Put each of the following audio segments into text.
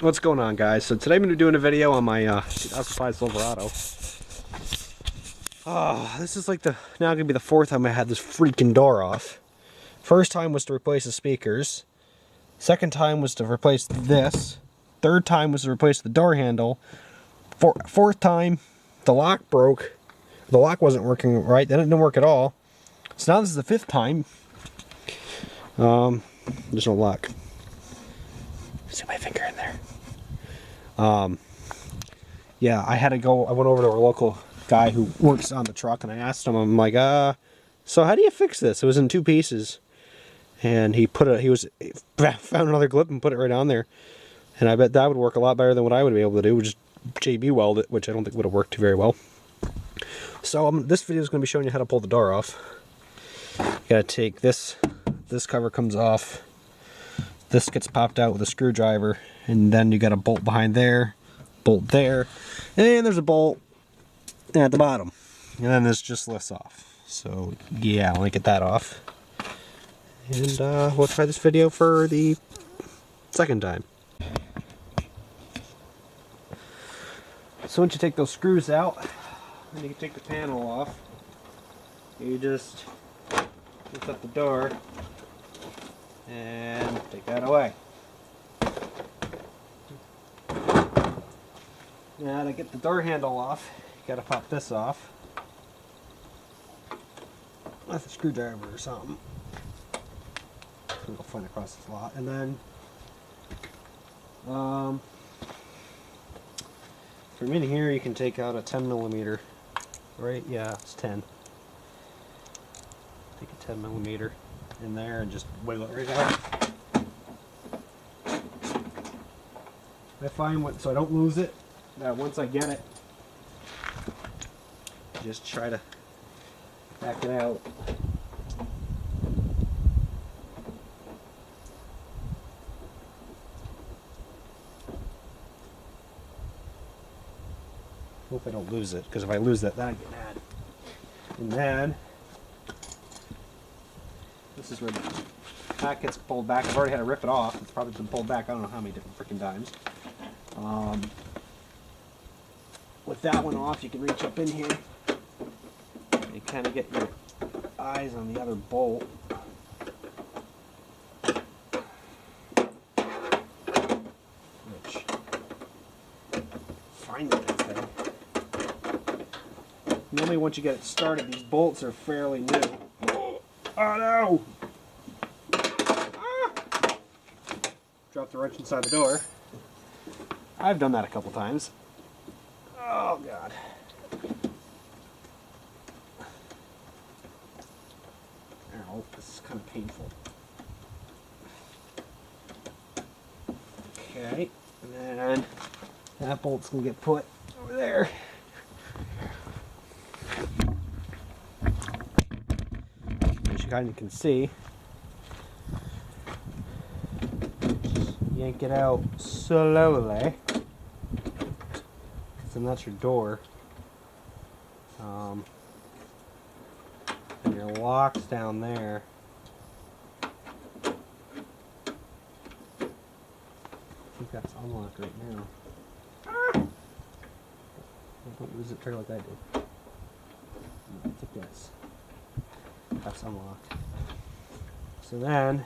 What's going on, guys? So today I'm going to be doing a video on my 2005 Silverado. This is like now going to be the fourth time I had this freaking door off. First time was to replace the speakers. Second time was to replace this. Third time was to replace the door handle. Fourth time, the lock broke. The lock wasn't working right. Then it didn't work at all. So now this is the fifth time. There's no lock. See my finger in there. Yeah, I went over to a local guy who works on the truck, and I asked him, I'm like, so how do you fix this? It was in two pieces. And he found another clip and put it right on there. And I bet that would work a lot better than what I would be able to do, just JB weld it, which I don't think would have worked very well. So this video is going to be showing you how to pull the door off. You gotta take this cover comes off. This gets popped out with a screwdriver, and then you got a bolt behind there, bolt there, and there's a bolt at the bottom, and then this just lifts off. So yeah, let me get that off, and we'll try this video for the second time. So once you take those screws out, then you can take the panel off. You just lift up the door and take that away. Now to get the door handle off, you gotta pop this off with a screwdriver or something. We'll find across this lot, and then from in here you can take out a 10mm, right? Yeah, it's 10. Take a 10mm in there and just wiggle it right out. I find so I don't lose it, that once I get it, just try to back it out. Hope I don't lose it, because if I lose that, then I get mad. And then this is where that gets pulled back. I've already had to rip it off. It's probably been pulled back I don't know how many different freaking times. With that one off, you can reach up in here and kind of get your eyes on the other bolt. Which, find that thing. Normally once you get it started, these bolts are fairly new. Oh no! Drop the wrench inside the door. I've done that a couple times. Oh god. Ow, this is kind of painful. Okay, and then that bolt's gonna get put over there. As you kind of can see, yank it out slowly, and that's your door. And your lock's down there. I think that's unlocked right now. Don't lose it trigger like I did. I think that's unlocked. So then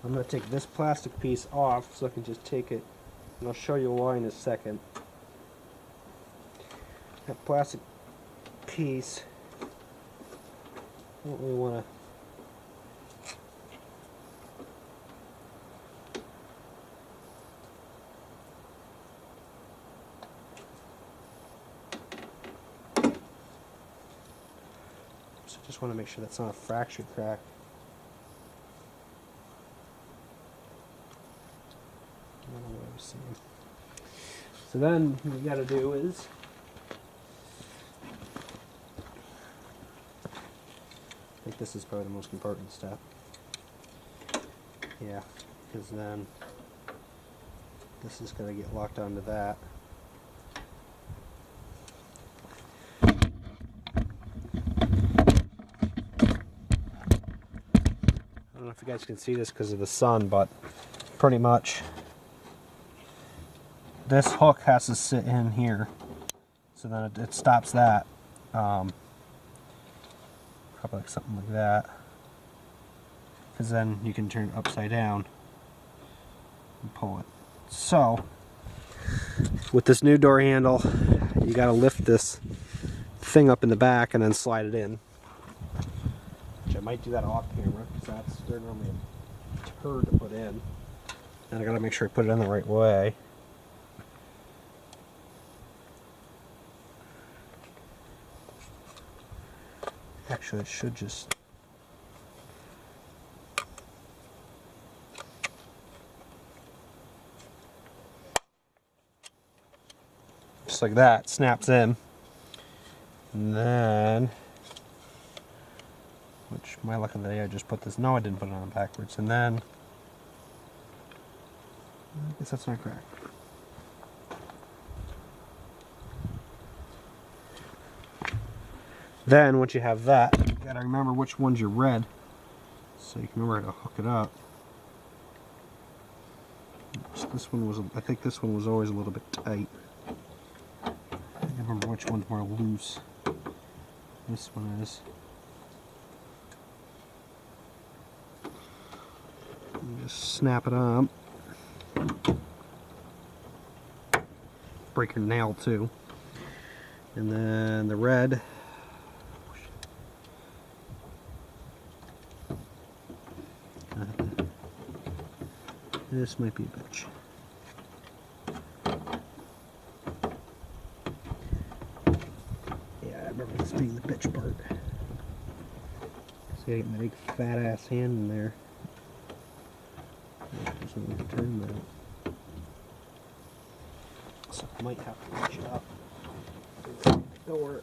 I'm going to take this plastic piece off so I can just take it, and I'll show you why in a second. That plastic piece, I don't really want to. So just want to make sure that's not a fractured crack. I don't know what I was saying. So then what you got to do is I think this is probably the most important step. Yeah, because then this is going to get locked onto that. I don't know if you guys can see this because of the sun, but pretty much this hook has to sit in here, so then it stops that. Probably like something like that, because then you can turn it upside down and pull it. So with this new door handle, you got to lift this thing up in the back and then slide it in. Which I might do that off camera, because they're normally a turd to put in. And I got to make sure I put it in the right way. Actually, it should just... just like that, snaps in. And then... which, my luck of the day, I just put this... no, I didn't put it on backwards. And then... I guess that's not correct. Then, once you have that, you gotta remember which one's your red, so you can remember how to hook it up. This one was, I think this one was always a little bit tight. I can't remember which one's more loose. This one is. You just snap it up. Break your nail too. And then the red. This might be a bitch. Yeah, I remember this being the bitch part. So you get my big fat ass hand in there. So we can turn that. So I might have to reach it up. Door.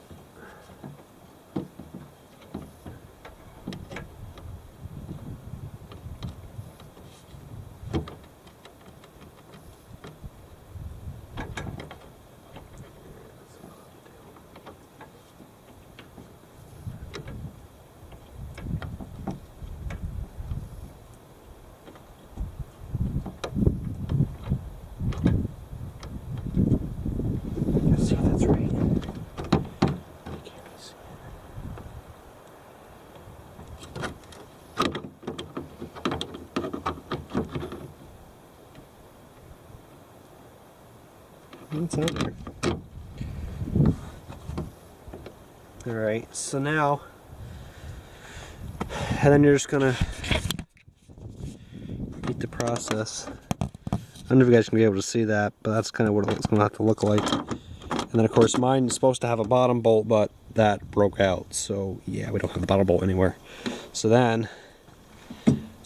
See if that's right. I can't see it. It's out there. Alright, so now, and then you're just gonna repeat the process. I don't know if you guys can be able to see that, but that's kind of what it's gonna have to look like. And then of course mine is supposed to have a bottom bolt, but that broke out. So yeah, we don't have a bottom bolt anywhere. So then,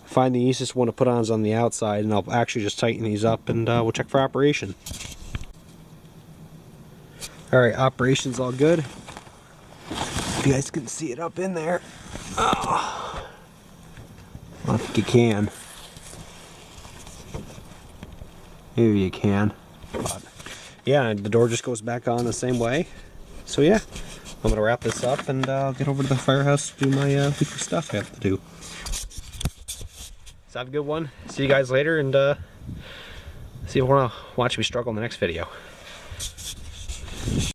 find the easiest one to put on is on the outside, and I'll actually just tighten these up, and we'll check for operation. Alright, operation's all good. If you guys can see it up in there. Oh. I don't think you can. Maybe you can. But yeah, the door just goes back on the same way. So yeah, I'm gonna wrap this up and get over to the firehouse to do my weekly stuff I have to do. So have a good one. See you guys later, and see if you wanna watch me struggle in the next video.